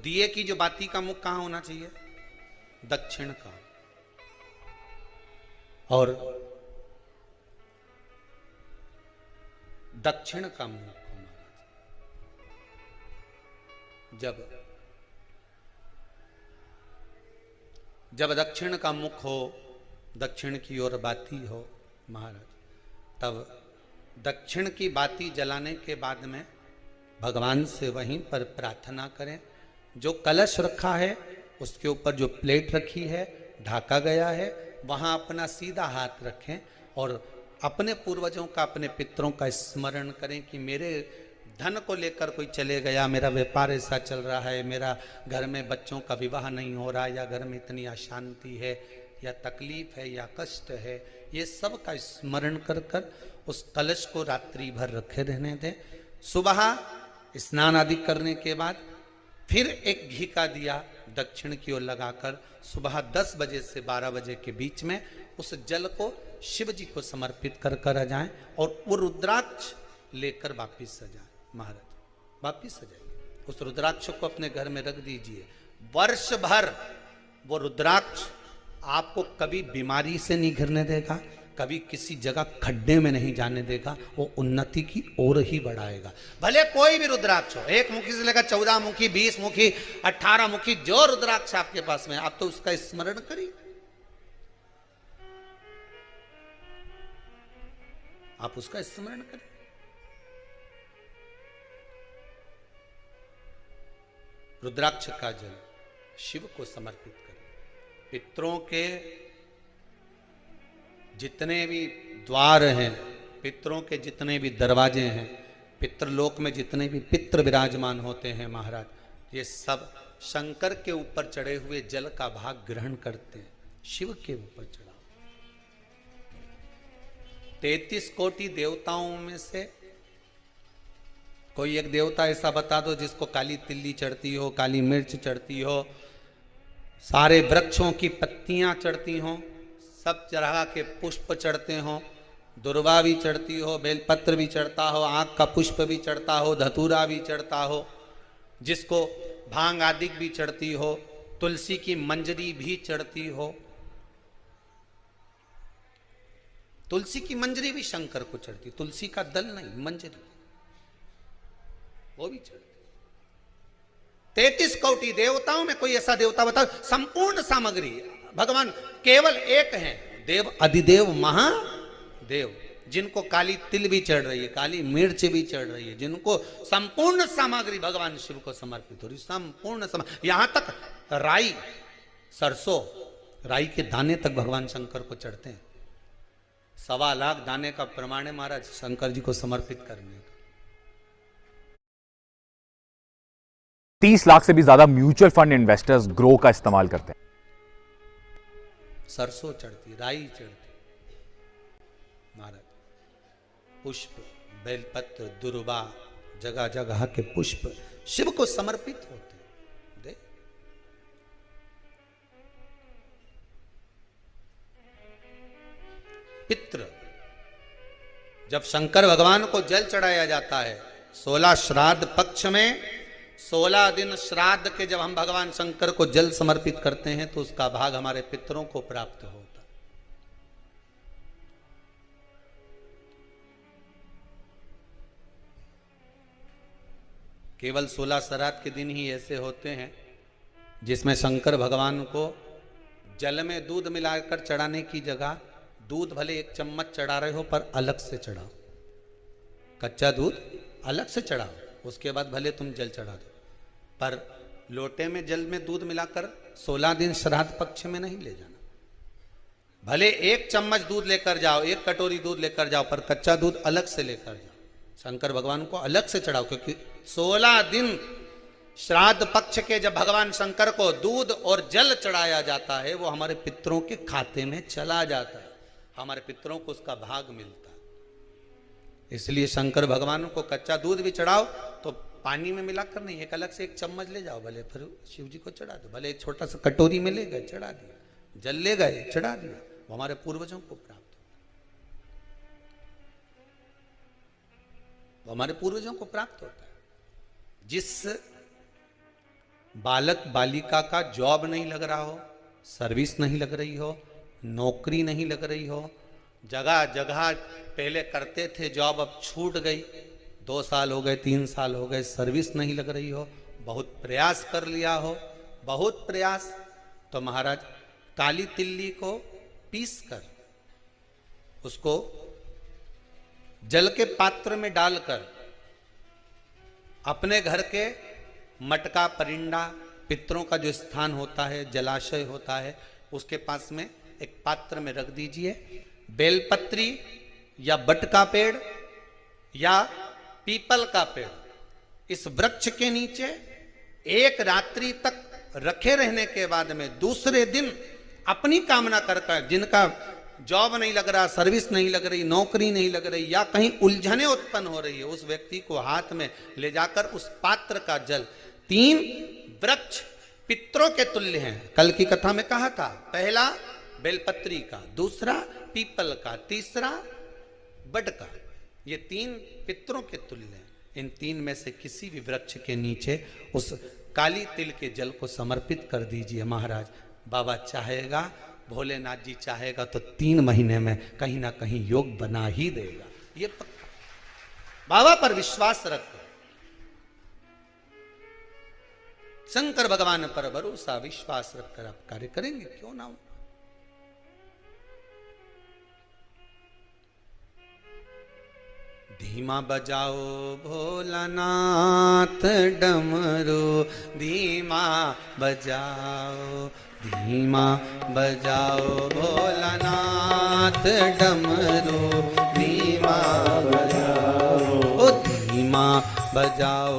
दिए की जो बाती का मुख कहां होना चाहिए? दक्षिण का। और दक्षिण का मुख हमारा जब दक्षिण का मुख हो, दक्षिण की ओर बाती हो महाराज, तब दक्षिण की बाती जलाने के बाद में भगवान से वहीं पर प्रार्थना करें। जो कलश रखा है उसके ऊपर जो प्लेट रखी है, ढाका गया है, वहां अपना सीधा हाथ रखें और अपने पूर्वजों का, अपने पितरों का स्मरण करें कि मेरे धन को लेकर कोई चले गया, मेरा व्यापार ऐसा चल रहा है, मेरा घर में बच्चों का विवाह नहीं हो रहा, या घर में इतनी अशांति है, या तकलीफ है, या कष्ट है, ये सब का स्मरण कर कर उस कलश को रात्रि भर रखे रहने दें। सुबह स्नान आदि करने के बाद फिर एक घी का दिया दक्षिण की ओर लगाकर सुबह 10 बजे से 12 बजे के बीच में उस जल को शिव जी को समर्पित कर कर आ जाएं और वो रुद्राक्ष लेकर वापिस आ जाए। महाराज वापिस आ जाइए, उस रुद्राक्ष को अपने घर में रख दीजिए। वर्ष भर वो रुद्राक्ष आपको कभी बीमारी से नहीं घिरने देगा, कभी किसी जगह खड्डे में नहीं जाने देगा, वो उन्नति की ओर ही बढ़ाएगा। भले कोई भी रुद्राक्ष हो, 1 मुखी से लेकर 14 मुखी, 20 मुखी, 18 मुखी, जो रुद्राक्ष आपके पास में, आप तो उसका स्मरण करिए, आप उसका स्मरण करें। रुद्राक्ष का जल शिव को समर्पित करें। पितरों के जितने भी द्वार हैं, पितरों के जितने भी दरवाजे हैं, पितृलोक में जितने भी पितृ विराजमान होते हैं महाराज, ये सब शंकर के ऊपर चढ़े हुए जल का भाग ग्रहण करते हैं। शिव के ऊपर चढ़ाओ। 33 कोटि देवताओं में से कोई एक देवता ऐसा बता दो जिसको काली तिल्ली चढ़ती हो, काली मिर्च चढ़ती हो, सारे वृक्षों की पत्तियां चढ़ती हो, सब तरह के पुष्प चढ़ते हो, दुर्वा भी चढ़ती हो, बेलपत्र भी चढ़ता हो, आँख का पुष्प भी चढ़ता हो, धतूरा भी चढ़ता हो, जिसको भांग आदि भी चढ़ती हो, तुलसी की मंजरी भी चढ़ती हो। तुलसी की मंजरी भी शंकर को चढ़ती, तुलसी का दल नहीं, मंजरी वो भी चढ़ती। 33 कोटि देवताओं में कोई ऐसा देवता बताओ, संपूर्ण सामग्री भगवान केवल एक हैं, देव अधिदेव महादेव, जिनको काली तिल भी चढ़ रही है, काली मिर्च भी चढ़ रही है, जिनको संपूर्ण सामग्री भगवान शिव को समर्पित हो रही, संपूर्ण यहां तक राई, सरसों, राई के दाने तक भगवान शंकर को चढ़ते हैं। 1.25 लाख दाने का प्रमाण है महाराज शंकर जी को समर्पित करने का। 30 लाख से भी ज्यादा म्यूचुअल फंड इन्वेस्टर्स ग्रो का इस्तेमाल करते हैं। सरसों चढ़ती, राई चढ़ती महाराज, पुष्प, बेलपत्र, दुर्वा, जगह जगह के पुष्प शिव को समर्पित होते दे। पितृ, जब शंकर भगवान को जल चढ़ाया जाता है 16 श्राद्ध पक्ष में, 16 दिन श्राद्ध के जब हम भगवान शंकर को जल समर्पित करते हैं तो उसका भाग हमारे पितरों को प्राप्त होता है। केवल 16 श्राद्ध के दिन ही ऐसे होते हैं जिसमें शंकर भगवान को जल में दूध मिलाकर चढ़ाने की जगह दूध भले 1 चम्मच चढ़ा रहे हो पर अलग से चढ़ाओ, कच्चा दूध अलग से चढ़ाओ, उसके बाद भले तुम जल चढ़ा दो, पर लोटे में जल में दूध मिलाकर 16 दिन श्राद्ध पक्ष में नहीं ले जाना। भले 1 चम्मच दूध लेकर जाओ, 1 कटोरी दूध लेकर जाओ, पर कच्चा दूध अलग से लेकर जाओ, शंकर भगवान को अलग से चढ़ाओ, क्योंकि 16 दिन श्राद्ध पक्ष के जब भगवान शंकर को दूध और जल चढ़ाया जाता है वो हमारे पितरों के खाते में चला जाता है, हमारे पितरों को उसका भाग मिलता है। इसलिए शंकर भगवान को कच्चा दूध भी चढ़ाओ तो पानी में मिलाकर नहीं, एक अलग से 1 चम्मच ले जाओ, भले फिर शिव जी को चढ़ा दो, भले एक छोटा सा कटोरी में ले गए चढ़ा दिया, जल ले गए चढ़ा दिया, वो हमारे पूर्वजों को प्राप्त हो, वो हमारे पूर्वजों को प्राप्त होता है। जिस बालक बालिका का जॉब नहीं लग रहा हो, सर्विस नहीं लग रही हो, नौकरी नहीं लग रही हो, जगह जगह पहले करते थे जॉब, अब छूट गई, 2 साल हो गए, 3 साल हो गए, सर्विस नहीं लग रही हो, बहुत प्रयास कर लिया हो, बहुत प्रयास, तो महाराज काली तिल्ली को पीस कर उसको जल के पात्र में डालकर अपने घर के मटका परिंडा पितरों का जो स्थान होता है, जलाशय होता है, उसके पास में एक पात्र में रख दीजिए। बेलपत्री या बट का पेड़ या पीपल का पेड़, इस वृक्ष के नीचे एक रात्रि तक रखे रहने के बाद में दूसरे दिन अपनी कामना कर, जिनका जॉब नहीं लग रहा, सर्विस नहीं लग रही, नौकरी नहीं लग रही, या कहीं उलझने उत्पन्न हो रही है, उस व्यक्ति को हाथ में ले जाकर उस पात्र का जल, 3 वृक्ष पितरों के तुल्य हैं। कल की कथा में कहा था, पहला बेलपत्री का, दूसरा पीपल का, तीसरा बड का, ये 3 पितरों के तुल्य हैं। इन 3 में से किसी भी वृक्ष के नीचे उस काली तिल के जल को समर्पित कर दीजिए महाराज। बाबा चाहेगा, भोलेनाथ जी चाहेगा तो 3 महीने में कहीं ना कहीं योग बना ही देगा, ये पक्का। बाबा पर विश्वास रखो, शंकर भगवान पर भरोसा विश्वास रखकर आप कार्य करेंगे, क्यों ना हो। धीमा बजाओ भोलानाथ डमरू, धीमा बजाओ, धीमा बजाओ भोलानाथ डमरू, धीमा बजाओ, धीमा बजाओ।